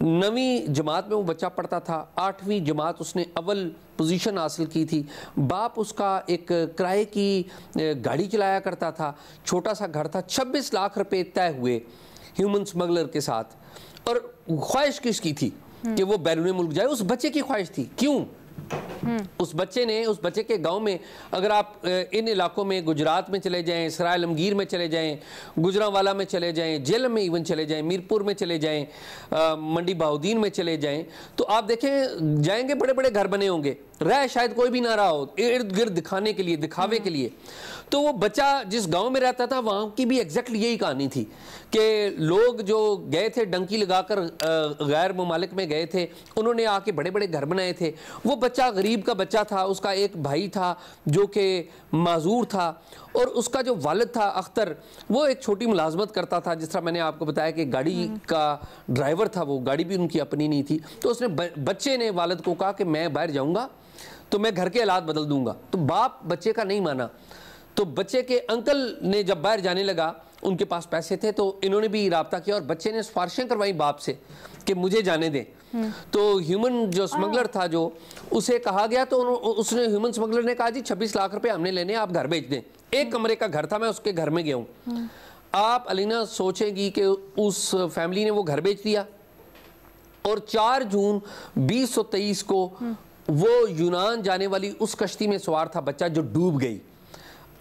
9ویں جماعت میں وہ بچہ پڑھتا تھا، 8ویں جماعت اس نے اول پوزیشن حاصل کی تھی، باپ اس کا ایک کرائے کی گاڑی چلایا کرتا تھا، چھوٹا سا گھر تھا، 26 لاکھ روپے طے ہوئے ہیومن سمگلر کے ساتھ، اور خواہش کس کی تھی کہ وہ بیرون ملک جائے؟ اس بچے کی خواہش تھی. کیوں؟ اس بچے کے گاؤں میں، اگر آپ ان علاقوں میں گجرات میں چلے جائیں، سرائے عالمگیر میں چلے جائیں، گجرانوالا میں چلے جائیں، جیلم میں ایون چلے جائیں، میرپور میں چلے جائیں، منڈی بہاؤدین میں چلے جائیں، تو آپ دیکھیں جائیں گے بڑے بڑے گھر بنے ہوں گے، رہ شاید کوئی بھی نہ رہا ہو، ارد گرد دکھانے کے لیے، دکھاوے کے لیے. تو وہ بچہ جس گاؤں میں رہتا تھا وہاں کی بھی ایگزیکٹلی یہی کہانی تھی کہ لوگ جو گئے تھے ڈنکی لگا کر غیر ممالک میں گئے تھے، انہوں نے آ کے بڑے بڑے گھر بنائے تھے. وہ بچہ غریب کا بچہ تھا، اس کا ایک بھائی تھا جو کہ معذور تھا، اور اس کا جو والد تھا اختر، وہ ایک چھوٹی ملازمت کرتا تھا، جس طرح میں نے آپ کو بتایا کہ گاڑی کا ڈرائیور تھا، وہ گاڑی بھی ان کی اپنی نہیں تھی. تو اس نے بچے نے والد کو کہا کہ میں باہر جاؤں گا تو میں گھر کے حالات بدل دوں گا. تو باپ بچے کا نہیں مانا. تو بچے کے انکل نے جب باہر جانے لگا، ان کے پاس پیسے تھے، تو انہوں نے بھی رابطہ کیا اور بچے نے سفارشیں کروائی باپ سے کہ مجھے جانے دیں. تو ہیومن جو سمگلر تھا جو اسے کہا گیا، تو اس نے ہیومن سمگلر نے کہا جی 26 لاکھ روپے ہم نے لینے، آپ گھر بھیج دیں. ایک کمرے کا گھر تھا، میں اس کے گھر میں گیا ہوں. آپ علینا سوچیں گی کہ اس فیملی نے وہ گھر بیچ دیا، اور 4 جون 2023 کو وہ یونان جانے والی اس کشتی میں سوار تھا بچہ جو ڈوب گئی.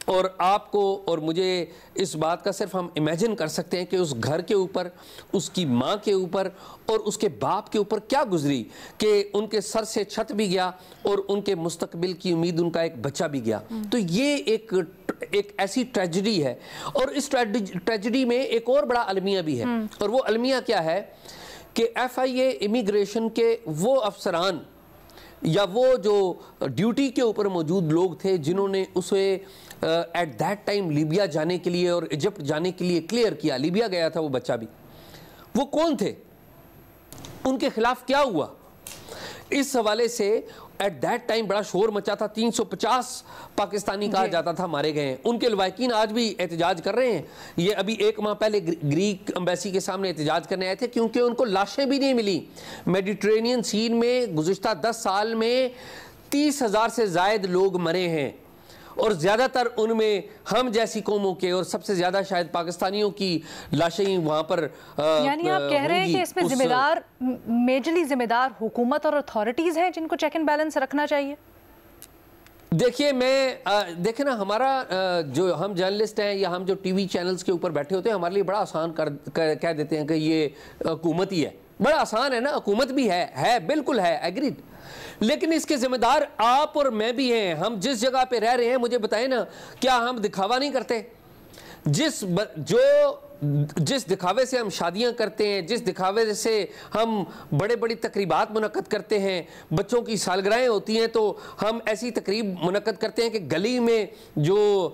اور آپ کو اور مجھے اس بات کا صرف ہم امیجن کر سکتے ہیں کہ اس گھر کے اوپر، اس کی ماں کے اوپر اور اس کے باپ کے اوپر کیا گزری کہ ان کے سر سے چھت بھی گیا اور ان کے مستقبل کی امید ان کا ایک بچہ بھی گیا. تو یہ ایک ایسی ٹریجڈی ہے، اور اس ٹریجڈی میں ایک اور بڑا المیہ بھی ہے. اور وہ المیہ کیا ہے کہ FIA امیگریشن کے وہ افسران یا وہ جو ڈیوٹی کے اوپر موجود لوگ تھے جنہوں نے اسے ایٹ دیٹ ٹائم لیبیا جانے کے لیے اور ایجپٹ جانے کے لیے کلیئر کیا، لیبیا گیا تھا وہ بچہ بھی، وہ کون تھے؟ ان کے خلاف کیا ہوا؟ اس حوالے سے ایٹ دیٹ ٹائم بڑا شور مچا تھا. 350 پاکستانی کہا جاتا تھا مارے گئے ہیں. ان کے لواحقین آج بھی احتجاج کر رہے ہیں. یہ ابھی 1 ماہ پہلے گریک امبیسی کے سامنے احتجاج کرنے آئے تھے کیونکہ ان کو لاشیں بھی نہیں ملی. میڈیٹرینین سین میں گزشتہ 10 سال میں 30,000 سے زائد لوگ مرے ہیں، اور زیادہ تر ان میں ہم جیسی قوموں کے اور سب سے زیادہ شاید پاکستانیوں کی لاشیں وہاں پر. یعنی آپ کہہ رہے ہیں کہ اس میں میجرلی ذمہ دار حکومت اور اتھارٹیز ہیں جن کو چیک اینڈ بیلنس رکھنا چاہیے؟ دیکھیے دیکھیں نا، ہمارا جو ہم جرنلسٹ ہیں یا ہم جو ٹی وی چینلز کے اوپر بیٹھے ہوتے ہیں، ہمارے لیے بڑا آسان کہہ دیتے ہیں کہ یہ حکومت ہی ہے. بڑا آسان ہے نا، حکومت بھی ہے بالکل ہے، ایگریڈ، لیکن اس کے ذمہ دار آپ اور میں بھی ہیں. ہم جس جگہ پہ رہ رہے ہیں، مجھے بتائیں نا، کیا ہم دکھاوا نہیں کرتے؟ جس دکھاوے سے ہم شادیاں کرتے ہیں، جس دکھاوے سے ہم بڑے بڑی تقریبات منعقد کرتے ہیں، بچوں کی سالگرہیں ہوتی ہیں تو ہم ایسی تقریب منعقد کرتے ہیں کہ گلی میں جو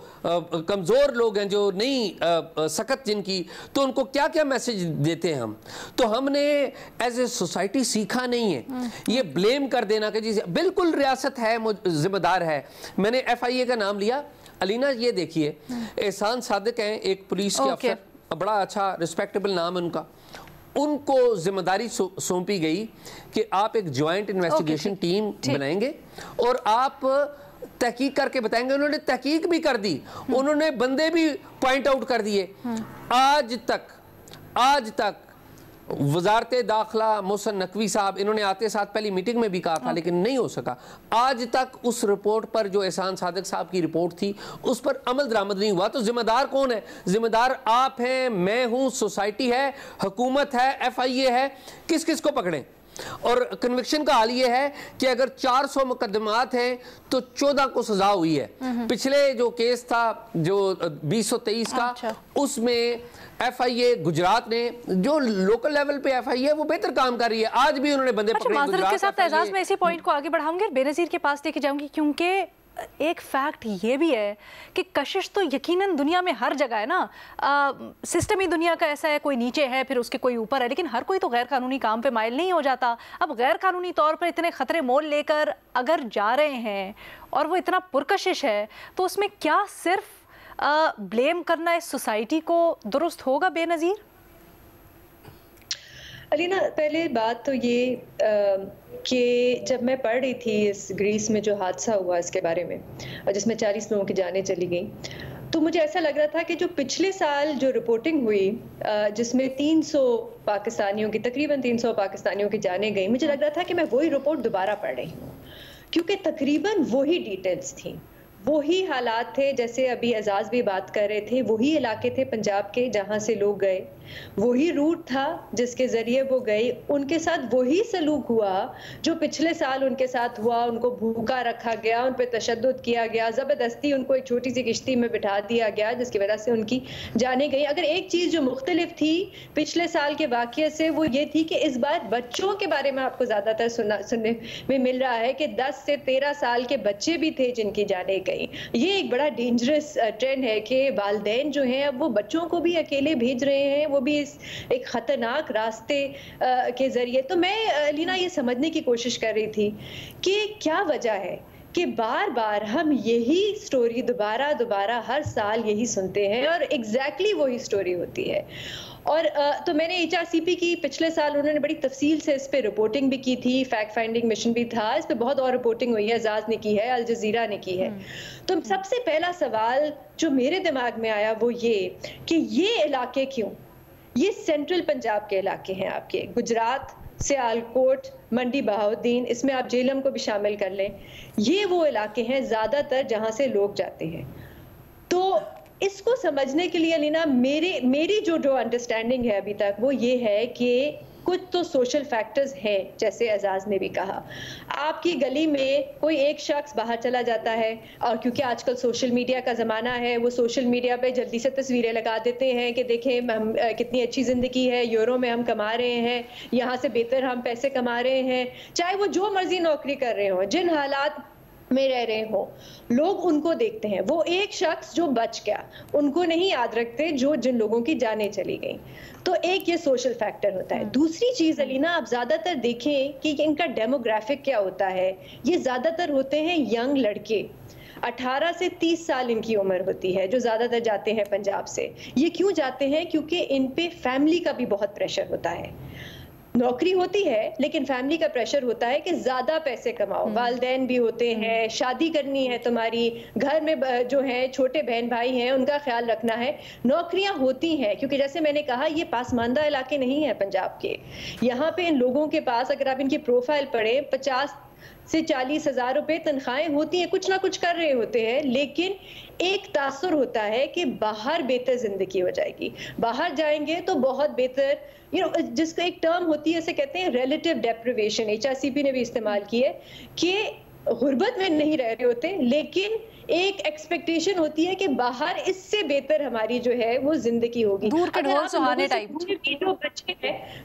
کمزور لوگ ہیں، جو نہیں سکت جن کی، تو ان کو کیا کیا میسج دیتے ہیں ہم. تو ہم نے ایز اے سوسائٹی سیکھا نہیں ہے. یہ بلیم کر دینا کہ جی بالکل ریاست ہے ذمہ دار ہے. میں نے FIA کا نام لیا. علینا یہ دیکھیے، احسان صادق ہیں ایک پولیس کے افسر، بڑا اچھا ریسپیکٹیبل نام ہے ان کا. ان کو ذمہ داری سونپی گئی کہ آپ ایک جوائنٹ انویسٹیگیشن ٹیم بنائیں گے اور آپ تحقیق کر کے بتائیں گے. انہوں نے تحقیق بھی کر دی، انہوں نے بندے بھی پوائنٹ آؤٹ کر دیے. آج تک وزارت داخلہ محسن نقوی صاحب، انہوں نے آتے ساتھ پہلی میٹنگ میں بھی کہا تھا لیکن نہیں ہو سکا. آج تک اس رپورٹ پر جو احسان صادق صاحب کی رپورٹ تھی اس پر عمل درآمد نہیں ہوا. تو ذمہ دار کون ہے؟ ذمہ دار آپ ہیں، میں ہوں، سوسائٹی ہے، حکومت ہے، FIA ہے. کس کو پکڑیں؟ اور کنوکشن کا حال یہ ہے کہ اگر 400 مقدمات ہیں تو 14 کو سزا ہوئی ہے. پچھلے جو کیس تھا جو 2023 کا، اس میں FIA گجرات نے، جو لوکل لیول پہ FIA ہے وہ بہتر کام کر رہی ہے. آج بھی انہوں نے بندے پکڑے. معذرت کے ساتھ اعزاز میں اسی پوائنٹ کو آگے بڑھاؤں گی اور بے نظیر کے پاس لے کے جاؤں گی، کیونکہ ایک فیکٹ یہ بھی ہے کہ کشش تو یقیناً دنیا میں ہر جگہ ہے نا. سسٹم ہی دنیا کا ایسا ہے، کوئی نیچے ہے پھر اس کے کوئی اوپر ہے، لیکن ہر کوئی تو غیر قانونی کام پہ مائل نہیں ہو جاتا. اب غیر قانونی طور پر اتنے خطرے مول لے کر اگر جا رہے ہیں اور وہ اتنا پرکشش ہے، تو اس میں کیا صرف بلیم کرنا اس سوسائٹی کو درست ہوگا بے نظیر؟ علینا پہلے بات تو یہ کہ جب میں پڑھ رہی تھی اس گریس میں جو حادثہ ہوا اس کے بارے میں، اور جس میں 40 لوگوں کی جانیں چلی گئیں، تو مجھے ایسا لگ رہا تھا کہ جو پچھلے سال جو رپورٹنگ ہوئی جس میں 300 پاکستانیوں کی تقریباً 300 پاکستانیوں کی جانیں گئیں، مجھے لگ رہا تھا کہ میں وہی رپورٹ دوبارہ پڑھ رہی ہوں، کیونکہ تقریباً وہی ڈیٹیلز تھیں، وہی حالات تھے جیسے ابھی اعزاز بھی بات کر رہے تھے، وہی علاقے تھے پنجاب کے جہاں سے لوگ گئے، وہی روٹ تھا جس کے ذریعے وہ گئے، ان کے ساتھ وہی سلوک ہوا جو پچھلے سال ان کے ساتھ ہوا، ان کو بھوکا رکھا گیا، ان پہ تشدد کیا گیا، زبردستی ان کو ایک چھوٹی سی کشتی میں بٹھا دیا گیا جس کی وجہ سے ان کی جانیں گئی۔ اگر ایک چیز جو مختلف تھی پچھلے سال کے واقعے سے وہ یہ تھی کہ اس بار بچوں کے بارے میں آپ کو زیادہ تر سننے میں مل رہا ہے کہ 10 سے 13 سال کے بچے بھی تھے جن کی جانیں گئی۔ یہ ایک بڑا ڈینجرس ٹرینڈ ہے کہ والدین جو ہیں اب وہ بچوں کو بھی اکیلے بھیج رہے ہیں، وہ بھی اس ایک خطرناک راستے کے ذریعے۔ تو میں لینا یہ سمجھنے کی کوشش کر رہی تھی کہ کیا وجہ ہے کہ بار بار ہم یہی سٹوری دوبارہ ہر سال یہی سنتے ہیں اور ایگزیکٹلی وہی سٹوری ہوتی ہے۔ اور تو میں نے HRCP کی پچھلے سال انہوں نے بڑی تفصیل سے اس پہ رپورٹنگ بھی کی تھی، فیکٹ فائنڈنگ مشن بھی تھا، اس پہ بہت اور رپورٹنگ ہوئی ہے، اعزاز نے کی ہے، الجزیرہ نے کی ہے۔ تو سب سے پہلا سوال جو میرے دماغ میں آیا وہ یہ کہ یہ علاقے کیوں، یہ سینٹرل پنجاب کے علاقے ہیں آپ کے، گجرات، سیالکوٹ، منڈی بہاؤالدین، اس میں آپ جیلم کو بھی شامل کر لیں، یہ وہ علاقے ہیں زیادہ تر جہاں سے لوگ جاتے ہیں۔ تو اس کو سمجھنے کے لیے علینا میری جو انڈرسٹینڈنگ ہے ابھی تک وہ یہ ہے کہ کچھ تو سوشل فیکٹرز ہیں، جیسے اعزاز نے بھی کہا، آپ کی گلی میں کوئی ایک شخص باہر چلا جاتا ہے اور کیونکہ آج کل سوشل میڈیا کا زمانہ ہے، وہ سوشل میڈیا پہ جلدی سے تصویریں لگا دیتے ہیں کہ دیکھیں ہم کتنی اچھی زندگی ہے، یورو میں ہم کما رہے ہیں، یہاں سے بہتر ہم پیسے کما رہے ہیں، چاہے وہ جو مرضی نوکری کر رہے ہوں، جن حالات میں رہ رہے ہوں، لوگ ان کو دیکھتے ہیں، وہ ایک شخص جو بچ گیا ان کو نہیں یاد رکھتے جن لوگوں کی جانیں چلی گئیں۔ تو ایک یہ سوشل فیکٹر ہوتا ہے۔ دوسری چیز علینا آپ زیادہ تر دیکھیں کہ ان کا ڈیموگرافک کیا ہوتا ہے، یہ زیادہ تر ہوتے ہیں ینگ لڑکے، 18 سے 30 سال ان کی عمر ہوتی ہے جو زیادہ تر جاتے ہیں پنجاب سے۔ یہ کیوں جاتے ہیں؟ کیونکہ ان پہ فیملی کا بھی بہت پریشر ہوتا ہے، نوکری ہوتی ہے لیکن فیملی کا پریشر ہوتا ہے کہ زیادہ پیسے کماؤ، والدین بھی ہوتے ہیں، شادی کرنی ہے تمہاری، گھر میں جو ہیں چھوٹے بہن بھائی ہیں ان کا خیال رکھنا ہے، نوکریاں ہوتی ہیں کیونکہ جیسے میں نے کہا یہ پاسماندہ علاقے نہیں ہیں پنجاب کے، یہاں پہ ان لوگوں کے پاس اگر آپ ان کی پروفائل پڑھیں 50 سے 40 ہزار روپے تنخواہیں ہوتی ہیں، کچھ نہ کچھ کر رہے ہوتے ہیں، لیکن ایک تاثر ہوتا ہے کہ باہر بہتر زندگی ہو جائے گی، باہر جائیں گے تو بہت بہتر، جس کو ایک ٹرم ہوتی ہے اسے کہتے ہیں ریلیٹیو ڈیپریویشن، HRCP نے بھی استعمال کی ہے کہ غربت میں نہیں رہ رہے ہوتے لیکن ایک ایکسپیکٹیشن ہوتی ہے کہ باہر اس سے بہتر ہماری جو ہے وہ زندگی ہوگی۔ دور کے ڈھول سہانے ٹائپ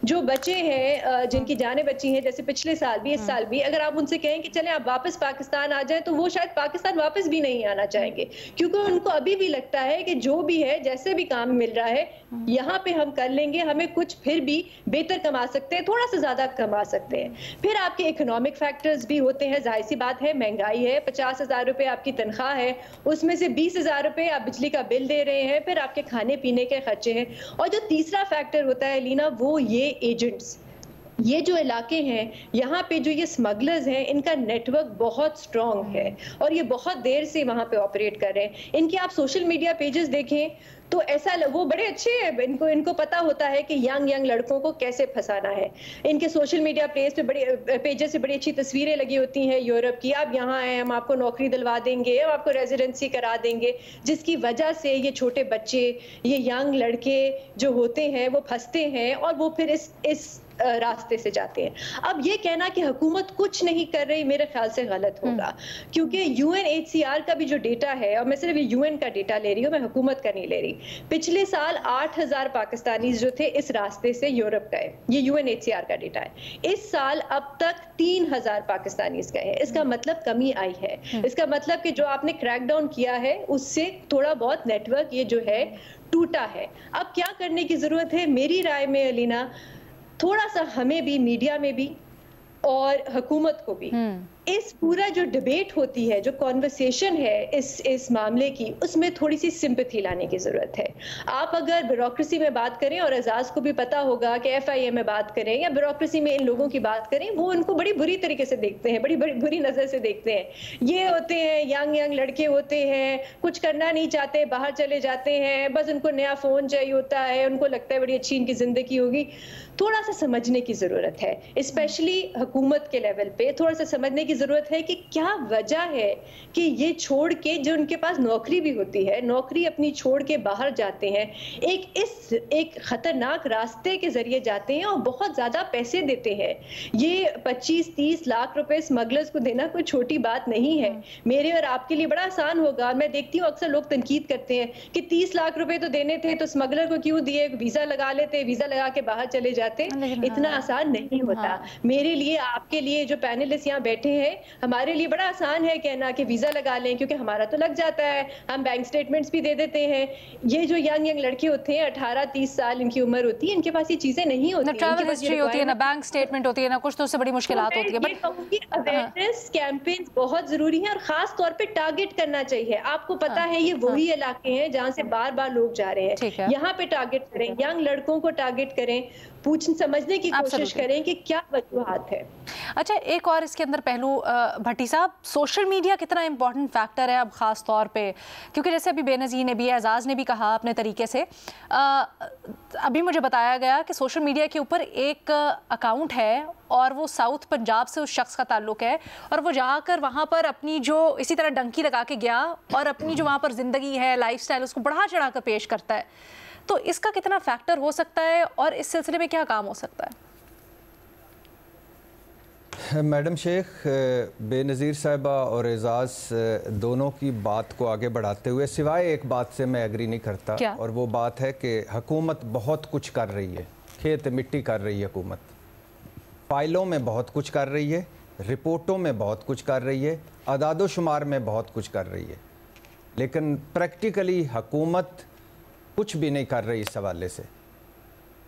جو بچے ہیں جن کی جانیں بچی ہیں، جیسے پچھلے سال بھی اس سال بھی، اگر آپ ان سے کہیں کہ چلیں آپ واپس پاکستان آ جائیں تو وہ شاید پاکستان واپس بھی نہیں آنا چاہیں گے، کیونکہ ان کو ابھی بھی لگتا ہے کہ جو بھی ہے جیسے بھی کام مل رہا ہے یہاں پہ ہم کر لیں گے، ہمیں کچھ پھر بھی بہتر کما سکتے ہیں، تھوڑا سا زیادہ کما سکتے ہیں۔ پھر آپ کے اکنامک فیکٹرز بھی ہوتے ہیں، ظاہر سی بات ہے مہنگائی ہے، 50,000 روپے آپ کی تنخواہ ہے، اس میں سے 20,000 روپے آپ بجلی کا بل دے رہے ہیں، پھر آپ کے کھانے پینے کے خرچے ہیں۔ اور جو تیسرا فیکٹر ہوتا ہے لینا وہ یہ ایجنٹس، یہ جو علاقے ہیں یہاں پہ جو یہ سمگلرز ہیں ان کا نیٹ ورک بہت سٹرونگ ہے اور یہ بہت دیر سے وہاں پہ آپریٹ کر رہے ہیں۔ ان کے آپ سوشل میڈیا پیجز دیکھیں تو ایسا وہ بڑے اچھے ہیں، ان کو پتا ہوتا ہے کہ ینگ لڑکوں کو کیسے پھنسانا ہے۔ ان کے سوشل میڈیا پیجز سے بڑی اچھی تصویریں لگی ہوتی ہیں یورپ کی، آپ یہاں آئے ہم آپ کو نوکری دلوا دیں گے، ہم آپ کو ریزیڈنسی کرا دیں گے، جس کی وجہ سے یہ چھوٹے بچے، یہ ینگ لڑکے جو ہوتے ہیں وہ پھنستے ہیں اور وہ پھر اس راستے سے جاتے ہیں۔ اب یہ کہنا کہ حکومت کچھ نہیں کر رہی میرے خیال سے غلط ہوگا، کیونکہ UNHCR کا بھی جو ڈیٹا ہے، اور میں صرف UN کا ڈیٹا لے رہی ہوں، میں حکومت کا نہیں لے رہی، پچھلے سال 8,000 پاکستانیز جو تھے اس راستے سے یورپ گئے، یہ UNHCR کا ڈیٹا ہے۔ اس سال اب تک 3,000 پاکستانیز گئے ہیں، اس کا مطلب کمی آئی ہے، اس کا مطلب کہ جو آپ نے کریک ڈاؤن کیا ہے اس سے تھوڑا بہت نیٹ ورک یہ جو ہے ٹوٹا ہے۔ اب کیا کرنے کی ضرورت ہے میری رائے میں علینا؟ تھوڑا سا ہمیں بھی، میڈیا میں بھی اور حکومت کو بھی اس پورا جو ڈیبیٹ ہوتی ہے, جو کانورسیشن ہے اس معاملے کی, اس میں تھوڑی سی سمپتھی لانے کی ضرورت ہے. آپ اگر بیوروکریسی میں بات کریں, اور اعزاز کو بھی پتا ہوگا کہ ایف آئی اے میں بات کریں یا بیوروکریسی میں ان لوگوں کی بات کریں, وہ ان کو بڑی بری طریقے سے دیکھتے ہیں, بڑی بری نظر سے دیکھتے ہیں. یہ ہوتے ہیں ینگ لڑکے ہوتے ہیں, کچھ کرنا نہیں چاہتے, باہر چلے جاتے ہیں, بس ان کو نیا فون چاہیے ہوتا ہے, ان کو لگتا ہے بڑی اچھی ان کی زندگی ہوگی. تھوڑا سا سمجھنے کی ضرورت ہے, اسپیشلی حکومت کے لیول پہ تھوڑا سا سمجھنے کی ضرورت ہے کہ کیا وجہ ہے کہ یہ چھوڑ کے, جو ان کے پاس نوکری بھی ہوتی ہے, نوکری اپنی چھوڑ کے باہر جاتے ہیں, ایک خطرناک راستے کے ذریعے جاتے ہیں اور بہت زیادہ پیسے دیتے ہیں. یہ 25-30 لاکھ روپے اسمگلرز کو دینا کوئی چھوٹی بات نہیں ہے. میرے اور آپ کے لیے بڑا آسان ہوگا, میں دیکھتی ہوں اکثر لوگ تنقید کرتے ہیں کہ 30 لاکھ روپے تو دینے تھے تو اسمگلر کو کیوں دیے, ویزا لگا لیتے, ویزا لگا کے باہر چلے جاتے. اتنا آسان نہیں ہوتا. میرے لیے, آپ کے لیے, جو پینلسٹ یہاں بیٹھے ہیں, ہمارے لیے بڑا آسان ہے کہنا کہ ویزا لگا لیں, کیونکہ ہمارا تو لگ جاتا ہے, ہم بینک سٹیٹمنٹس بھی دے دیتے ہیں. یہ جو ینگ لڑکے ہوتے ہیں, 18-30 سال ان کی عمر ہوتی ہے, ان کے پاس یہ چیزیں نہیں ہوتی, ٹریول ہسٹری ہوتی ہے, نہ بینک سٹیٹمنٹ ہوتی ہے, نہ کچھ, تو اس سے بڑی مشکلات ہوتی ہے. اویئرنیس کیمپینز بہت ضروری ہیں, اور خاص طور پہ ٹارگٹ کرنا چاہیے. آپ کو پتا ہے یہ وہی علاقے ہیں جہاں سے بار بار لوگ جا رہے ہیں, یہاں پہ ٹارگٹ کریں, ینگ لڑکوں کو ٹارگٹ کریں, سمجھنے کی کوشش کریں کہ کیا وجوہات ہے. اچھا, ایک اور اس کے اندر پہلو بھٹی صاحب, سوشل میڈیا کتنا امپورٹنٹ فیکٹر ہے اب خاص طور پہ, کیونکہ جیسے ابھی بے نظیر نے بھی, اعزاز نے بھی کہا اپنے طریقے سے, ابھی مجھے بتایا گیا کہ سوشل میڈیا کے اوپر ایک اکاؤنٹ ہے اور وہ ساؤتھ پنجاب سے اس شخص کا تعلق ہے, اور وہ جا کر وہاں پر اپنی جو اسی طرح ڈنکی لگا کے گیا اور اپنی جو وہاں پر زندگی ہے, لائف سٹائل, اس کو بڑھا چڑھا کر پیش کرتا ہے. تو اس کا کتنا فیکٹر ہو سکتا ہے اور اس سلسلے میں کیا کام ہو سکتا ہے؟ میڈم شیخ, بے نظیر صاحبہ اور اعزاز دونوں کی بات کو آگے بڑھاتے ہوئے سوائے ایک بات سے میں ایگری نہیں کرتا, اور وہ بات ہے کہ حکومت بہت کچھ کر رہی ہے, کھیت مٹی کر رہی ہے حکومت, فائلوں میں بہت کچھ کر رہی ہے, رپورٹوں میں بہت کچھ کر رہی ہے, اعداد و شمار میں بہت کچھ کر رہی ہے, لیکن پریکٹیکلی حکومت کچھ بھی نہیں کر رہی اس حوالے سے.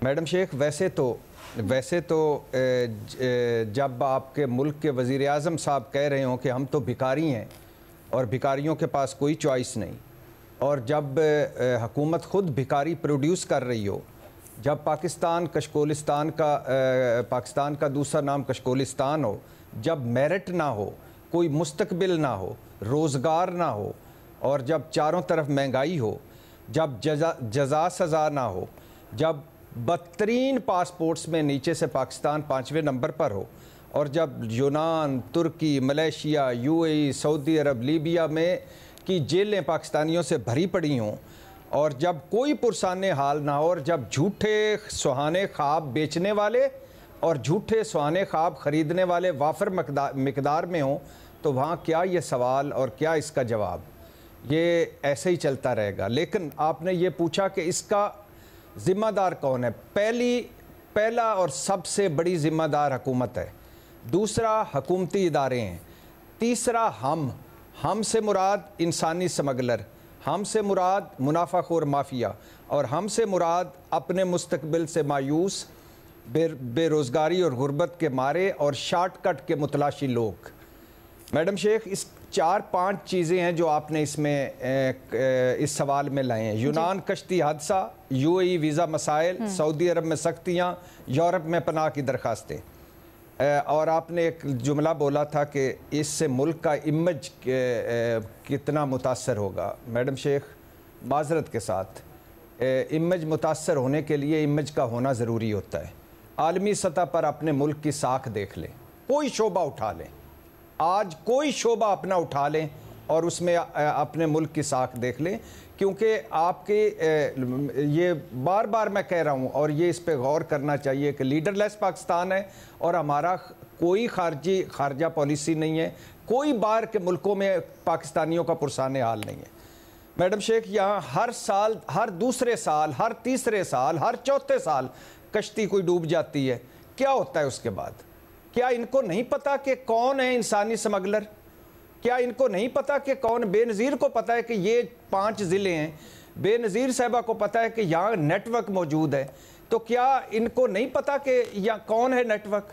میڈم شیخ, ویسے تو جب آپ کے ملک کے وزیر اعظم صاحب کہہ رہے ہوں کہ ہم تو بھکاری ہیں اور بھکاریوں کے پاس کوئی چوائس نہیں, اور جب حکومت خود بھکاری پروڈیوس کر رہی ہو, جب پاکستان کا دوسرا نام کشکولستان ہو, جب میرٹ نہ ہو, کوئی مستقبل نہ ہو, روزگار نہ ہو, اور جب چاروں طرف مہنگائی ہو, جب جزا سزا نہ ہو, جب بدترین پاسپورٹس میں نیچے سے پاکستان 5ویں نمبر پر ہو, اور جب یونان, ترکی, ملیشیا, یو اے ای, سعودی عرب, لیبیا میں کی جیلیں پاکستانیوں سے بھری پڑی ہوں, اور جب کوئی پرسان حال نہ ہو, اور جب جھوٹے سہانے خواب بیچنے والے اور جھوٹے سہانے خواب خریدنے والے وافر مقدار میں ہوں, تو وہاں کیا یہ سوال اور کیا اس کا جواب؟ یہ ایسے ہی چلتا رہے گا. لیکن آپ نے یہ پوچھا کہ اس کا ذمہ دار کون ہے. پہلا اور سب سے بڑی ذمہ دار حکومت ہے, دوسرا حکومتی ادارے ہیں, تیسرا ہم سے مراد انسانی سمگلر, ہم سے مراد منافع خور مافیا, اور ہم سے مراد اپنے مستقبل سے مایوس, بے روزگاری اور غربت کے مارے اور شارٹ کٹ کے متلاشی لوگ. میڈم شیخ, اس 4-5 چیزیں ہیں جو آپ نے اس سوال میں لائے ہیں. یونان کشتی حادثہ, یو اے ای ویزا مسائل, سعودی عرب میں سختیاں, یورپ میں پناہ کی درخواستیں, اور آپ نے ایک جملہ بولا تھا کہ اس سے ملک کا امیج کتنا متاثر ہوگا. میڈم شیخ, معذرت کے ساتھ, امیج متاثر ہونے کے لیے امیج کا ہونا ضروری ہوتا ہے. عالمی سطح پر اپنے ملک کی ساکھ دیکھ لیں, کوئی شعبہ اٹھا لیں, آج کوئی شعبہ اپنا اٹھا لیں اور اس میں اپنے ملک کی ساکھ دیکھ لیں, کیونکہ آپ کے یہ بار بار میں کہہ رہا ہوں, اور یہ اس پہ غور کرنا چاہیے کہ لیڈر لیس پاکستان ہے, اور ہمارا کوئی خارجہ پالیسی نہیں ہے, کوئی باہر کے ملکوں میں پاکستانیوں کا پرسان حال نہیں ہے. میڈم شیخ, یہاں ہر سال, ہر دوسرے سال, ہر تیسرے سال, ہر چوتھے سال کشتی کوئی ڈوب جاتی ہے. کیا ہوتا ہے اس کے بعد؟ کیا ان کو نہیں پتا کہ کون ہے انسانی سمگلر؟ کیا ان کو نہیں پتا کہ کون؟ بے نظیر کو پتا ہے کہ یہ 5 ضلع ہیں, بے نظیر صاحبہ کو پتا ہے کہ یہاں نیٹ ورک موجود ہے, تو کیا ان کو نہیں پتا کہ یہاں کون ہے نیٹ ورک؟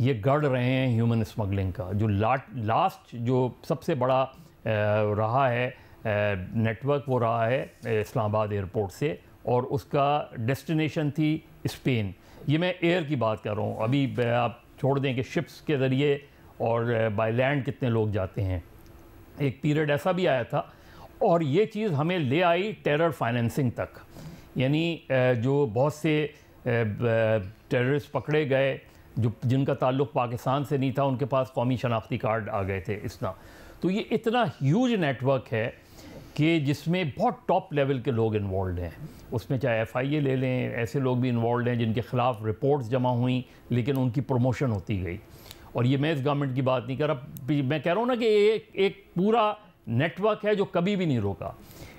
یہ گڑھ رہے ہیں ہیومن اسمگلنگ کا. جو لاسٹ جو سب سے بڑا رہا ہے نیٹ ورک وہ رہا ہے اسلام آباد ایئرپورٹ سے, اور اس کا ڈیسٹینیشن تھی اسپین. یہ میں ایئر کی بات کر رہا ہوں. ابھی آپ چھوڑ دیں کہ شپس کے ذریعے اور بائی لینڈ کتنے لوگ جاتے ہیں. ایک پیریڈ ایسا بھی آیا تھا, اور یہ چیز ہمیں لے آئی ٹیرر فائنینسنگ تک. یعنی جو بہت سے ٹیررسٹ پکڑے گئے جن کا تعلق پاکستان سے نہیں تھا, ان کے پاس قومی شناختی کارڈ آ گئے تھے اس طرح. تو یہ اتنا ہیوج نیٹ ورک ہے کہ جس میں بہت ٹاپ لیول کے لوگ انوالوڈ ہیں. اس میں چاہے ایف آئی اے لے لیں, ایسے لوگ بھی انوالوڈ ہیں جن کے خلاف رپورٹس جمع ہوئیں لیکن ان کی پروموشن ہوتی گئی. اور یہ میں اس گورنمنٹ کی بات نہیں کر رہا, میں کہہ رہا ہوں نا کہ ایک پورا نیٹ ورک ہے جو کبھی بھی نہیں روکا.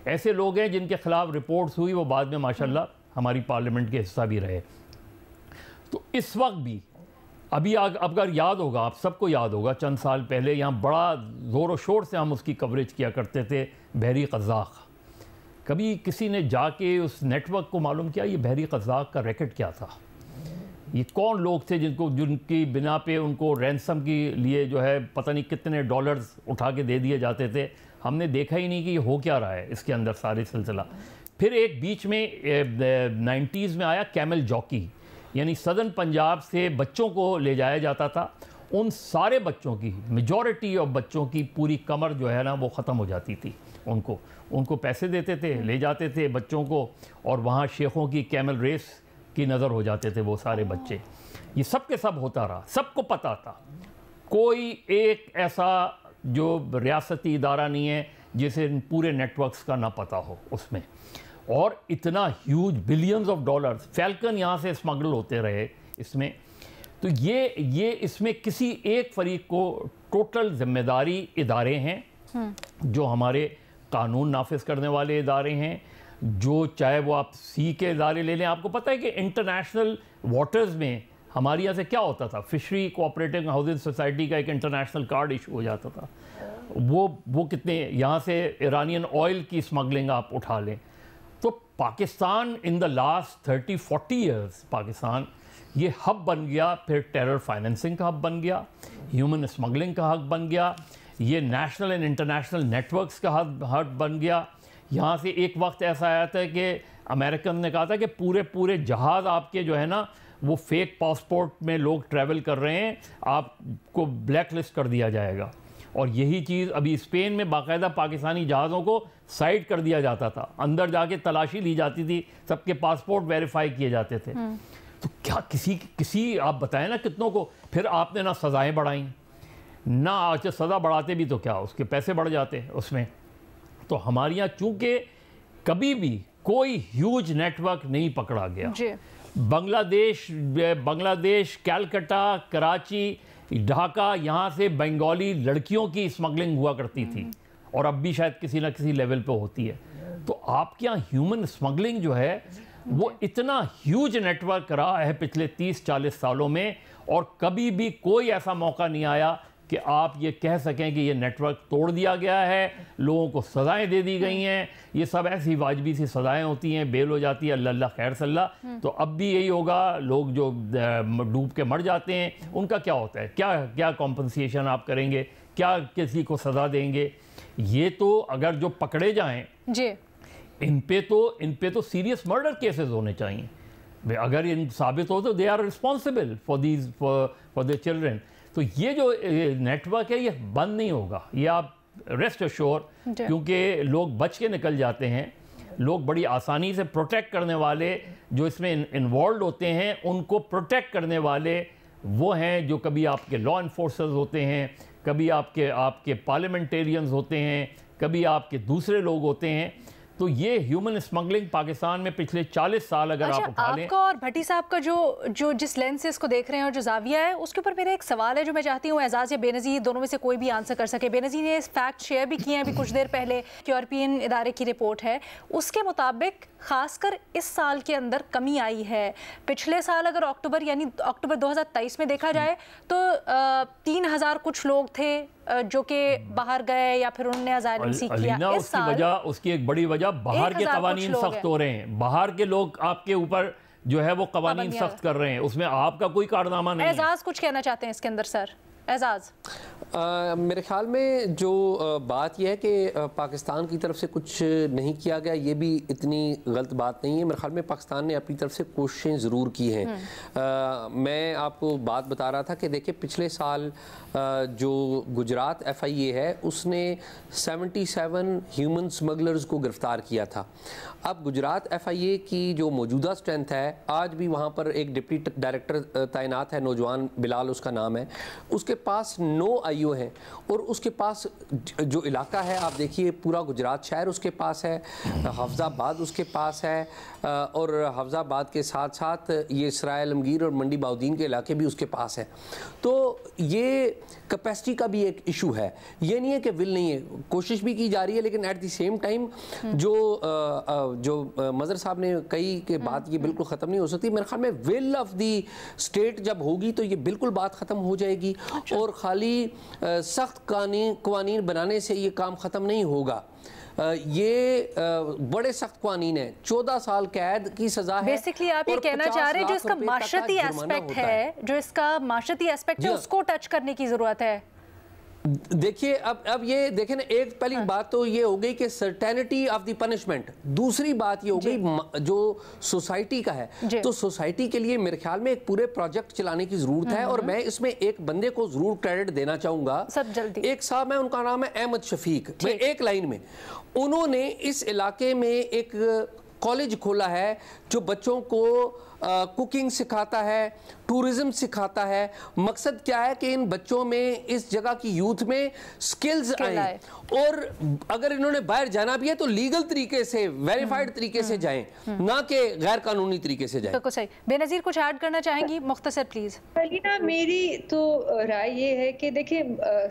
ایسے لوگ ہیں جن کے خلاف رپورٹس ہوئی, وہ بعد میں ماشاءاللہ ہماری پارلیمنٹ کے حصہ بھی رہے. تو اس وقت بھی ابھی اگر یاد ہوگا, آپ سب کو یاد ہوگا, چند سال پہلے یہاں بڑا زور و شور سے ہم اس کی کوریج کیا کرتے تھے, بحری قزاق. کبھی کسی نے جا کے اس نیٹ ورک کو معلوم کیا یہ بحری قزاق کا ریکٹ کیا تھا؟ یہ کون لوگ تھے جن کی بنا پہ ان کو رینسم کے لیے جو ہے پتہ نہیں کتنے ڈالرز اٹھا کے دے دیے جاتے تھے؟ ہم نے دیکھا ہی نہیں کہ یہ ہو کیا رہا ہے اس کے اندر سارے سلسلہ. پھر ایک بیچ میں 90s میں آیا کیمل جاکی, یعنی سدرن پنجاب سے بچوں کو لے جایا جاتا تھا. ان سارے بچوں کی میجورٹی آف بچوں کی پوری کمر جو ہے نا وہ ختم ہو جاتی تھی. ان کو پیسے دیتے تھے, لے جاتے تھے بچوں کو, اور وہاں شیخوں کی کیمل ریس کی نظر ہو جاتے تھے وہ سارے بچے. یہ سب کے سب ہوتا رہا, سب کو پتہ تھا. کوئی ایک ایسا جو ریاستی ادارہ نہیں ہے جسے ان پورے نیٹ ورکس کا نہ پتہ ہو اس میں. اور اتنا huge billions of dollars falcon یہاں سے اسمگل ہوتے رہے اس میں. تو یہ اس میں کسی ایک فریق کو ٹوٹل ذمہ داری ادارے ہیں جو ہمارے قانون نافذ کرنے والے ادارے ہیں, جو چاہے وہ آپ سی کے ادارے لے لیں. آپ کو پتہ ہے کہ انٹرنیشنل واٹرز میں ہمارے یہاں سے کیا ہوتا تھا, فشری کوآپریٹنگ ہاؤسنگ سوسائٹی کا ایک انٹرنیشنل کارڈ ایشو ہو جاتا تھا. وہ کتنے یہاں سے ایرانین آئل کی اسمگلنگ آپ اٹھا لیں. تو Pakistan in the last 30-40 years Pakistan یہ ہب بن گیا, پھر ٹیرر فائنینسنگ کا ہب بن گیا, ہیومن اسمگلنگ کا ہب بن گیا, یہ national and international networks کا ہب بن گیا. یہاں سے ایک وقت ایسا آیا تھا کہ امریکن نے کہا تھا کہ پورے جہاز آپ کے جو ہے نا وہ فیک پاسپورٹ میں لوگ ٹریول کر رہے ہیں, آپ کو بلیک لسٹ کر دیا جائے گا. اور یہی چیز ابھی اسپین میں باقاعدہ پاکستانی جہازوں کو سائڈ کر دیا جاتا تھا, اندر جا کے تلاشی لی جاتی تھی, سب کے پاسپورٹ ویریفائی کیے جاتے تھے. تو کیا کسی آپ بتائیں نا کتنوں کو. پھر آپ نے نہ سزائیں بڑھائیں, نہ آج سزا بڑھاتے بھی تو کیا اس کے پیسے بڑھ جاتے اس میں. تو ہمارے یہاں چونکہ کبھی بھی کوئی ہیوج نیٹ ورک نہیں پکڑا گیا. بنگلہ دیش, کیلکٹا, کراچی, ڈھاکہ, یہاں سے بنگالی لڑکیوں کی اسمگلنگ ہوا کرتی تھی, اور اب بھی شاید کسی نہ کسی لیول پہ ہوتی ہے. تو آپ کے یہاں ہیومن اسمگلنگ جو ہے وہ اتنا ہیوج نیٹ ورک رہا ہے پچھلے 30-40 سالوں میں, اور کبھی بھی کوئی ایسا موقع نہیں آیا کہ آپ یہ کہہ سکیں کہ یہ نیٹ ورک توڑ دیا گیا ہے, لوگوں کو سزائیں دے دی گئی ہیں. یہ سب ایسی واجبی سی سزائیں ہوتی ہیں, بیل ہو جاتی ہے, اللہ خیر صلی اللہ. تو اب بھی یہی ہوگا, لوگ جو ڈوب کے مر جاتے ہیں ان کا کیا ہوتا ہے, کیا کمپنسیشن آپ کریں گے, کیا کسی کو سزا دیں گے؟ یہ تو اگر جو پکڑے جائیں ان پہ تو سیریس مرڈر کیسز ہونے چاہیے. اگر ان ثابت ہو تو they are responsible for their children. تو یہ جو نیٹ ورک ہے یہ بند نہیں ہوگا, یہ آپ ریسٹ ایشور, کیونکہ لوگ بچ کے نکل جاتے ہیں. لوگ بڑی آسانی سے پروٹیکٹ کرنے والے جو اس میں انوالوڈ ہوتے ہیں, ان کو پروٹیکٹ کرنے والے وہ ہیں جو کبھی آپ کے لا انفورسرز ہوتے ہیں, کبھی آپ کے پارلیمنٹیرینز ہوتے ہیں, کبھی آپ کے دوسرے لوگ ہوتے ہیں. تو یہ ہیومن اسمگلنگ پاکستان میں پچھلے 40 سال اگر آپ اٹھا لیں. آپ کا اور بھٹی صاحب کا جو جس لینس سے اس کو دیکھ رہے ہیں اور جو زاویہ ہے, اس کے اوپر میرا ایک سوال ہے جو میں چاہتی ہوں اعزاز یا بے نظیر دونوں میں سے کوئی بھی آنسر کر سکے. بے نظیر نے اس فیکٹ شیئر بھی کیے ہیں ابھی کچھ دیر پہلے, یورپین ادارے کی رپورٹ ہے, اس کے مطابق خاص کر اس سال کے اندر کمی آئی ہے. پچھلے سال اگر اکتوبر 2023 میں دیکھا جائے تو 3000 کچھ لوگ تھے جو کہ باہر گئے یا پھر انہوں نے اسائلم سیک کیا. اس کی ایک بڑی وجہ باہر کے قوانین سخت ہو رہے ہیں. باہر کے لوگ آپ کے اوپر جو ہے وہ قوانین سخت کر رہے ہیں، اس میں آپ کا کوئی کارنامہ نہیں ہے۔ اعزاز کچھ کہنا چاہتے ہیں اس کے اندر سر؟ اعزاز میرے خیال میں جو بات یہ ہے کہ پاکستان کی طرف سے کچھ نہیں کیا گیا، یہ بھی اتنی غلط بات نہیں ہے۔ میرے خیال میں پاکستان نے اپنی طرف سے کوششیں ضرور کی ہیں۔ میں آپ کو بات بتا رہا تھا کہ دیکھیں پچھلے سال جو گجرات ایف آئی اے ہے اس نے 77 ہیومن سمگلرز کو گرفتار کیا تھا۔ اب گجرات ایف آئی اے کی جو موجودہ اسٹرینتھ ہے، آج بھی وہاں پر ایک ڈپٹی ڈائریکٹر تعینات ہے، نوجوان بلال اس کا نام ہے، اس کے پاس 9 آئی او ہیں، اور اس کے پاس جو علاقہ ہے آپ دیکھیے پورا گجرات شہر اس کے پاس ہے، حفظ آباد اس کے پاس ہے، اور حفظ آباد کے ساتھ ساتھ یہ سرائے عالمگیر اور منڈی باؤدین کے علاقے بھی اس کے پاس ہے۔ تو یہ کیپیسٹی کا بھی ایک ایشو ہے، یہ نہیں ہے کہ ول نہیں ہے، کوشش بھی کی جا رہی ہے، لیکن ایٹ دی سیم ٹائم جو مظہر صاحب نے کہی کہ بات یہ بالکل ختم نہیں ہو سکتی، میرے خیال میں ول آف دی اسٹیٹ جب ہوگی تو یہ بالکل بات ختم ہو جائے گی، اور خالی سخت قوانین بنانے سے یہ کام ختم نہیں ہوگا۔ یہ بڑے سخت قوانین ہیں، 14 سال قید کی سزا ہے۔ بیسکلی آپ یہ کہنا چاہ رہے ہیں جو اس کا معاشرتی ایسپیکٹ ہے، جو اس کا معاشرتی ایسپیکٹ ہے اس کو ٹچ کرنے کی ضرورت ہے۔ دیکھیے اب یہ دیکھیں نا، ایک پہلی بات تو یہ ہو گئی کہ سرٹینٹی آف دی پنشمنٹ، دوسری بات یہ ہو گئی جو سوسائٹی کا ہے، تو سوسائٹی کے لیے میرے خیال میں ایک پورے پروجیکٹ چلانے کی ضرورت ہے، اور میں اس میں ایک بندے کو ضرور کریڈٹ دینا چاہوں گا، ایک صاحب ہے، ان کا نام ہے احمد شفیق۔ میں ایک لائن میں انہوں نے اس علاقے میں ایک کالج کھولا ہے جو بچوں کو کوکنگ سکھاتا ہے، ٹورزم سکھاتا ہے۔ مقصد کیا ہے کہ ان بچوں میں اس جگہ کی یوتھ میں سکلز آئیں، اور اگر انہوں نے باہر جانا بھی ہے تو لیگل طریقے سے، ویریفائڈ طریقے سے جائیں، نہ کہ غیر قانونی طریقے سے جائیں۔ بالکل صحیح۔ بے نظیر کچھ ایڈ کرنا چاہیں گی؟ مختصر پلیز۔ علینا، میری تو رائے یہ ہے کہ دیکھیں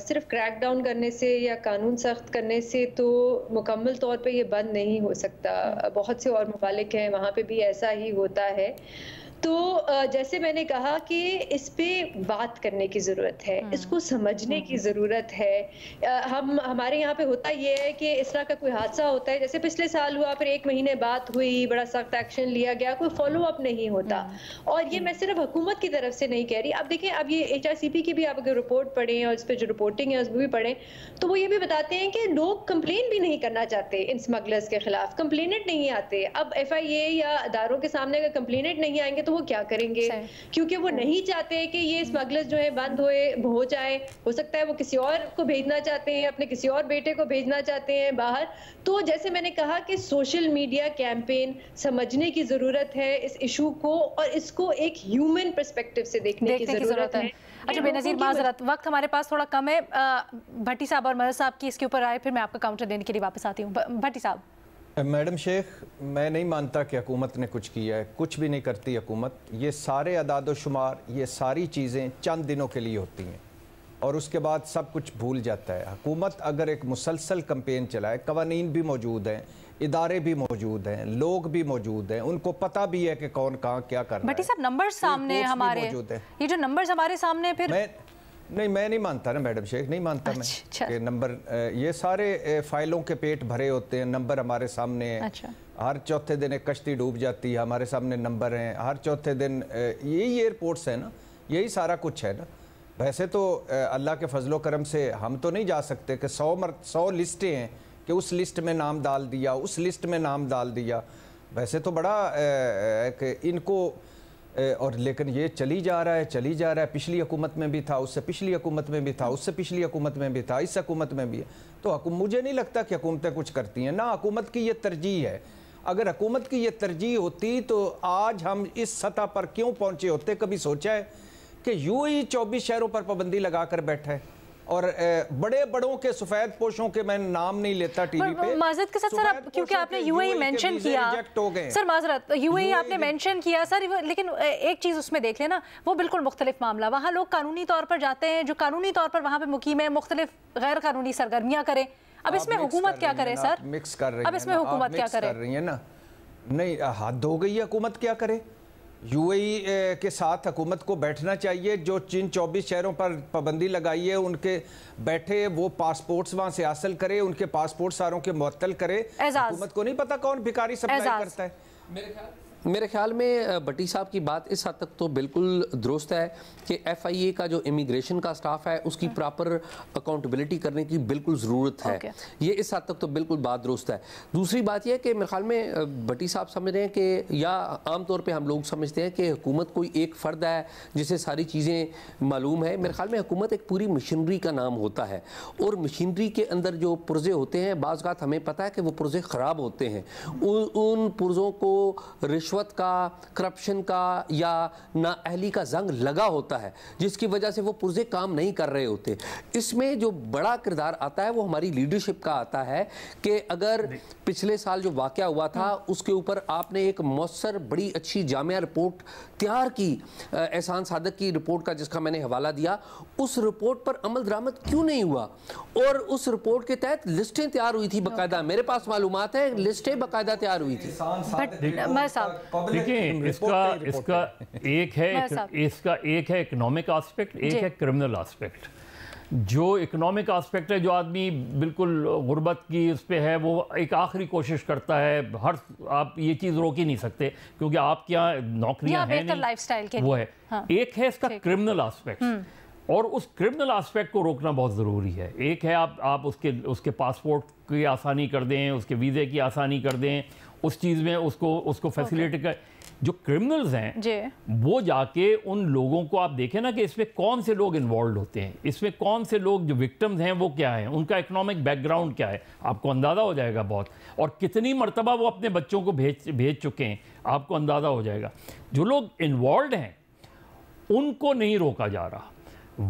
صرف کریک ڈاؤن کرنے سے یا قانون سخت کرنے سے تو مکمل طور پہ یہ بند نہیں ہو سکتا۔ بہت سے اور ممالک ہیں وہاں پہ بھی ایسا ہی ہوتا ہے۔ تو جیسے میں نے کہا کہ اس پہ بات کرنے کی ضرورت ہے، اس کو سمجھنے کی ضرورت ہے۔ ہمارے یہاں پہ ہوتا یہ ہے کہ اس طرح کا کوئی حادثہ ہوتا ہے، جیسے پچھلے سال ہوا، پھر 1 مہینے بات ہوئی، بڑا سخت ایکشن لیا گیا، کوئی فالو اپ نہیں ہوتا۔ اور یہ میں صرف حکومت کی طرف سے نہیں کہہ رہی۔ اب دیکھیں، اب یہ HRCP کی بھی آپ اگر رپورٹ پڑھیں اور اس پہ جو رپورٹنگ ہے اس کو بھی پڑھیں تو وہ یہ بھی بتاتے ہیں کہ لوگ کمپلین بھی نہیں کرنا چاہتے ان اسمگلرز کے خلاف، کمپلینٹ نہیں آتے۔ اب FIA یا اداروں کے سامنے اگر کمپلینٹ نہیں آئیں گے تو وہ کیا کریں گے؟ کیونکہ وہ نہیں چاہتے کہ یہ اسمگلرز جو ہے بند ہو جائیں۔ ہو سکتا ہے وہ کسی اور کو بھیجنا چاہتے ہیں، اپنے کسی اور بیٹے کو بھیجنا چاہتے ہیں باہر۔ تو جیسے میں نے کہا کہ سوشل میڈیا کیمپین سمجھنے کی ضرورت ہے اس ایشو کو، اور اس کو ایک ہیومن پرسپیکٹو سے دیکھنے کی ضرورت ہے۔ اچھا بے نظیر، معذرت، وقت ہمارے پاس تھوڑا کم ہے۔ بھٹی صاحب اور مظہر صاحب کی اس کے اوپر آئے، پھر میں آپ کا کاؤنٹر دینے کے لیے واپس آتی ہوں۔ بھٹی صاحب۔ میڈم شیخ، میں نہیں مانتا کہ حکومت نے کچھ کیا ہے، کچھ بھی نہیں کرتی حکومت۔ یہ سارے اعداد و شمار، یہ ساری چیزیں چند دنوں کے لیے ہوتی ہیں اور اس کے بعد سب کچھ بھول جاتا ہے۔ حکومت اگر ایک مسلسل کمپین چلائے، قوانین بھی موجود ہیں، ادارے بھی موجود ہیں، لوگ بھی موجود ہیں، ان کو پتہ بھی ہے کہ کون کہاں کیا کر رہا ہے۔ بھٹی صاحب، نمبر سامنے ہمارے، یہ جو نمبرز ہمارے سامنے، پھر میں نہیں مانتا نا میڈم شیخ، نہیں مانتا میں کہ نمبر، یہ سارے فائلوں کے پیٹ بھرے ہوتے ہیں، نمبر ہمارے سامنے ہیں۔ ہر چوتھے دن ایک کشتی ڈوب جاتی ہے، ہمارے سامنے نمبر ہیں، ہر چوتھے دن یہی ایئرپورٹس ہیں نا، یہی سارا کچھ ہے نا۔ ویسے تو اللہ کے فضل و کرم سے ہم تو نہیں جا سکتے کہ 100 لسٹیں ہیں کہ اس لسٹ میں نام ڈال دیا، اس لسٹ میں نام ڈال دیا۔ ویسے تو بڑا کہ ان کو، اور لیکن یہ چلی جا رہا ہے، پچھلی حکومت میں بھی تھا، اس سے پچھلی حکومت میں بھی تھا، اس سے پچھلی حکومت میں بھی تھا، اس حکومت میں بھی ہے۔ تو مجھے نہیں لگتا کہ حکومتیں کچھ کرتی ہیں، نہ حکومت کی یہ ترجیح ہے۔ اگر حکومت کی یہ ترجیح ہوتی تو آج ہم اس سطح پر کیوں پہنچے ہوتے؟ کبھی سوچا ہے کہ یوں ہی 24 شہروں پر پابندی لگا کر بیٹھا ہے، اور بڑے بڑوں کے سفید پوشوں کے میں نام نہیں لیتا ٹی وی پہ، معذرت کے ساتھ سر، کیونکہ آپ نے UAE مینشن کیا سر، معذرت UAE آپ نے مینشن کیا سر، لیکن ایک چیز اس میں دیکھ لیں نا، وہ بالکل مختلف معاملہ۔ وہاں لوگ قانونی طور پر جاتے ہیں، جو قانونی طور پر وہاں پہ مقیم ہیں، مختلف غیر قانونی سرگرمیاں کریں۔ اب اس میں حکومت کیا کرے سر؟ مکس کر رہی ہیں، اب اس میں حکومت کیا کرے؟ نہیں، حد ہو گئی ہے، حکومت کیا کرے؟ UAE کے ساتھ حکومت کو بیٹھنا چاہیے، جو جن 24 شہروں پر پابندی لگائی ہے ان کے بیٹھے، وہ پاسپورٹس وہاں سے حاصل کرے، ان کے پاسپورٹ ساروں کے معطل کرے۔ حکومت کو نہیں پتا کون بھکاری سپلائی کرتا ہے۔ میرے خیال میں بٹی صاحب کی بات اس حد تک تو بالکل درست ہے کہ ایف آئی اے کا جو امیگریشن کا سٹاف ہے اس کی پراپر اکاؤنٹیبلٹی کرنے کی بالکل ضرورت ہے. یہ اس حد تک تو بالکل بات درست ہے. دوسری بات یہ ہے کہ میرے خیال میں بٹی صاحب سمجھ رہے ہیں کہ یا عام طور پہ ہم لوگ سمجھتے ہیں کہ حکومت کوئی ایک فرد ہے جسے ساری چیزیں معلوم ہے. میرے خیال میں حکومت ایک پوری مشینری کا نام ہوتا ہے اور مشینری کے اندر جو پرزے ہوتے ہیں بعض اوقات ہمیں پتہ ہے کہ وہ پرزے خراب ہوتے ہیں. ان پرزوں کو رشوت کا، کرپشن کا یا نااہلی کا زنگ لگا ہوتا ہے جس کی وجہ سے وہ پرزے کام نہیں کر رہے ہوتے. اس میں جو بڑا کردار آتا ہے وہ ہماری لیڈرشپ کا آتا ہے کہ اگر پچھلے سال جو واقعہ ہوا تھا اس کے اوپر آپ نے ایک مؤثر بڑی اچھی جامعہ رپورٹ تیار کی، احسان صادق کی رپورٹ کا جس کا میں نے حوالہ دیا، اس رپورٹ پر عمل درآمد کیوں نہیں ہوا؟ اور اس رپورٹ کے تحت لسٹیں تیار ہوئی تھی باقاعدہ، میرے پاس معلومات ہے لسٹیں باقاعدہ تیار ہوئی تھی. دیکھیں اس کا ایک ہے اکنامک آسپیکٹ، ایک ہے کرمنل آسپیکٹ. جو اکنامک آسپیکٹ ہے، جو آدمی بالکل غربت کی اس پہ ہے، وہ ایک آخری کوشش کرتا ہے. آپ یہ چیز روک ہی نہیں سکتے کیونکہ آپ کے یہاں نوکریاں ہیں نہیں، وہ ہے. ایک ہے اس کا کرمنل آسپیکٹ، اور اس کرمنل آسپیکٹ کو روکنا بہت ضروری ہے. ایک ہے آپ اس کے پاسپورٹ کی آسانی کر دیں، اس کے ویزے کی آسانی کر دیں، اس چیز میں اس کو فیسیلیٹ کر. جو کرمنلز ہیں وہ جا کے ان لوگوں کو آپ دیکھیں نا کہ اس میں کون سے لوگ انوالوڈ ہوتے ہیں، اس میں کون سے لوگ جو وکٹمز ہیں وہ کیا ہیں، ان کا اکنامک بیک گراؤنڈ کیا ہے، آپ کو اندازہ ہو جائے گا بہت. اور کتنی مرتبہ وہ اپنے بچوں کو بھیج چکے ہیں، آپ کو اندازہ ہو جائے گا. جو لوگ انوالوڈ ہیں ان کو نہیں روکا جا رہا.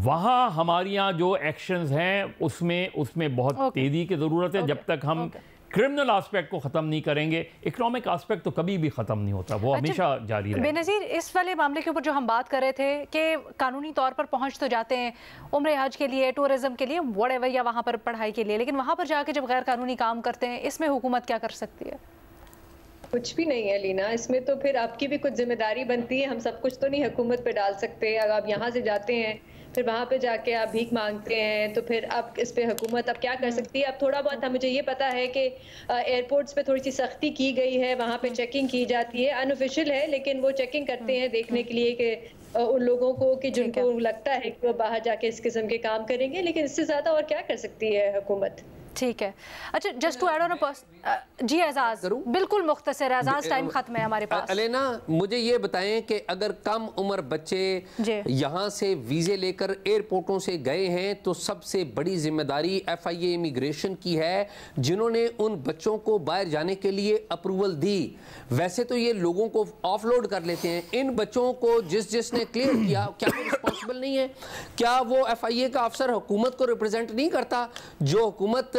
وہاں ہماری یہاں جو ایکشنز ہیں اس میں بہت تیزی کی ضرورت ہے. جب تک ہم کرمنل آسپیکٹ کو ختم نہیں کریں گے، اکنامک آسپیکٹ تو کبھی بھی ختم نہیں ہوتا، وہ ہمیشہ جاری رہے. بے نظیر اس والے معاملے کے اوپر جو ہم بات کر رہے تھے کہ قانونی طور پر پہنچ تو جاتے ہیں عمرہ حج کے لیے، ٹورزم کے لیے، واٹ ایور، یا وہاں پر پڑھائی کے لیے، لیکن وہاں پر جا کے جب غیر قانونی کام کرتے ہیں، اس میں حکومت کیا کر سکتی ہے؟ کچھ بھی نہیں ہے لینا. اس میں تو پھر آپ کی بھی کچھ ذمہ داری بنتی ہے. ہم سب کچھ تو نہیں حکومت پہ ڈال سکتے. اگر آپ یہاں سے جاتے ہیں پھر وہاں پہ جا کے آپ بھیک مانگتے ہیں تو پھر آپ اس پہ حکومت اب کیا کر سکتی ہے؟ اب تھوڑا بہت مجھے یہ پتا ہے کہ ایئرپورٹس پہ تھوڑی سی سختی کی گئی ہے، وہاں پہ چیکنگ کی جاتی ہے، ان آفیشیل ہے لیکن وہ چیکنگ کرتے ہیں دیکھنے کے لیے کہ ان لوگوں کو کہ جن کو لگتا ہے کہ وہ باہر جا کے اس قسم کے کام کریں گے. لیکن اس سے زیادہ اور کیا کر سکتی ہے حکومت؟ ٹھیک ہے. اچھا جسٹ ٹو ایڈ آن جی اعزاز، بالکل مختصر، اعزاز ٹائم ختم ہے ہمارے پاس. الینا مجھے یہ بتائیں کہ اگر کم عمر بچے یہاں سے ویزے لے کر ایئرپورٹوں سے گئے ہیں تو سب سے بڑی ذمہ داری ایف آئی اے امیگریشن کی ہے جنہوں نے ان بچوں کو باہر جانے کے لیے اپروول دی. ویسے تو یہ لوگوں کو آف لوڈ کر لیتے ہیں، ان بچوں کو جس نے کلیئر کیا کیا وہ رسپانسبل نہیں ہے؟ کیا وہ ایف آئی اے کا افسر حکومت کو ریپرزینٹ نہیں کرتا؟ جو حکومت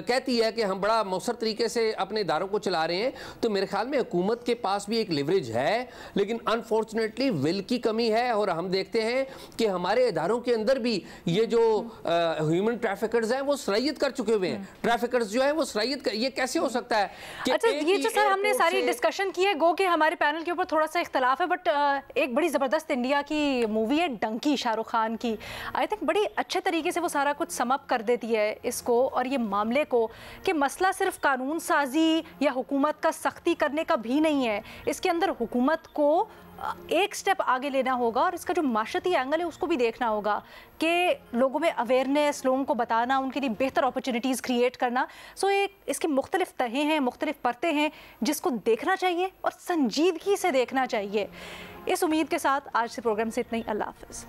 کہتی ہے کہ ہم بڑا مؤثر طریقے سے اپنے اداروں کو چلا رہے ہیں، تو میرے خیال میں حکومت کے پاس بھی ایک لیوریج ہے، لیکن انفارچونیٹلی ول کی کمی ہے. اور ہم دیکھتے ہیں کہ ہمارے اداروں کے اندر بھی یہ جو ہیومن ٹریفکرز ہیں وہ سرایت کر چکے ہوئے ہیں. ٹریفکرز جو ہیں وہ سرایت یہ کیسے ہو سکتا ہے؟ اچھا یہ جو سر ہم نے ساری ڈسکشن کی ہے، گو کہ ہمارے پینل کے اوپر تھوڑا سا اختلاف ہے، بٹ ایک بڑی زبردست انڈیا کی مووی ہے ڈنکی، شاہ رخ خان کی. آئی تھنک بڑی اچھے طریقے سے وہ سارا کچھ سم اپ کر دیتی ہے اس کو اور یہ معاملے کو کہ مسئلہ صرف قانون سازی یا حکومت کا سختی کرنے کا بھی نہیں ہے. اس کے اندر حکومت کو ایک سٹیپ آگے لینا ہوگا اور اس کا جو معاشرتی اینگل ہے اس کو بھی دیکھنا ہوگا کہ لوگوں میں اویئرنیس، لوگوں کو بتانا، ان کے لیے بہتر اپرچونیٹیز کریٹ کرنا. سو اس کی مختلف تہیں ہیں، مختلف پرتیں ہیں جس کو دیکھنا چاہیے اور سنجیدگی سے دیکھنا چاہیے. اس امید کے ساتھ آج سے پروگرام سے اتنا ہی. اللہ حافظ.